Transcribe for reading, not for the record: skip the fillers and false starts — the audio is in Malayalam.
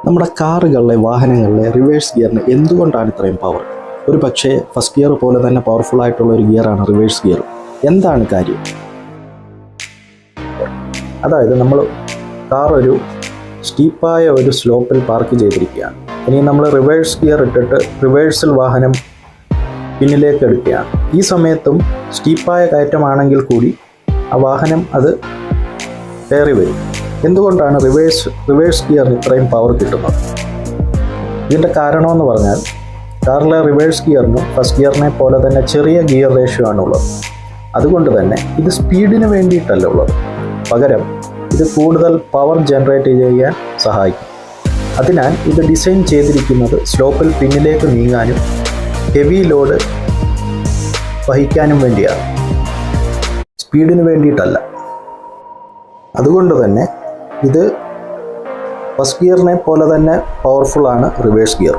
നമ്മുടെ കാറുകളിലെ വാഹനങ്ങളിലെ റിവേഴ്സ് ഗിയറിന് എന്തുകൊണ്ടാണ് ഇത്രയും പവർ? ഒരു പക്ഷേ ഫസ്റ്റ് ഗിയർ പോലെ തന്നെ പവർഫുൾ ആയിട്ടുള്ള ഒരു ഗിയറാണ് റിവേഴ്സ് ഗിയർ. എന്താണ് കാര്യം? അതായത് നമ്മൾ കാർ ഒരു സ്റ്റീപ്പായ ഒരു സ്ലോപ്പിൽ പാർക്ക് ചെയ്തിരിക്കുകയാണ്. ഇനി നമ്മൾ റിവേഴ്സ് ഗിയർ ഇട്ടിട്ട് റിവേഴ്സിൽ വാഹനം പിന്നിലേക്ക് എടുക്കുകയാണ്. ഈ സമയത്തും സ്റ്റീപ്പായ കയറ്റമാണെങ്കിൽ കൂടി ആ വാഹനം അത് കയറി വരും. എന്തുകൊണ്ടാണ് റിവേഴ്സ് ഗിയറിന് ഇത്രയും പവർ കിട്ടുന്നത്? ഇതിൻ്റെ കാരണമെന്ന് പറഞ്ഞാൽ കാറിലെ റിവേഴ്സ് ഗിയറിനും ഫസ്റ്റ് ഗിയറിനെ പോലെ തന്നെ ചെറിയ ഗിയർ റേഷ്യോ ആണുള്ളത്. അതുകൊണ്ട് തന്നെ ഇത് സ്പീഡിന് വേണ്ടിയിട്ടല്ല ഉള്ളത്, പകരം ഇത് കൂടുതൽ പവർ ജനറേറ്റ് ചെയ്യാൻ സഹായിക്കും. അതിനാൽ ഇത് ഡിസൈൻ ചെയ്തിരിക്കുന്നത് സ്ലോപ്പിൽ പിന്നിലേക്ക് നീങ്ങാനും ഹെവി ലോഡ് വഹിക്കാനും വേണ്ടിയാണ്, സ്പീഡിന് വേണ്ടിയിട്ടല്ല. അതുകൊണ്ട് തന്നെ ഇത് ഫസ്റ്റ് ഗിയറിനെ പോലെ തന്നെ പവർഫുള്ളാണ് റിവേഴ്സ് ഗിയർ.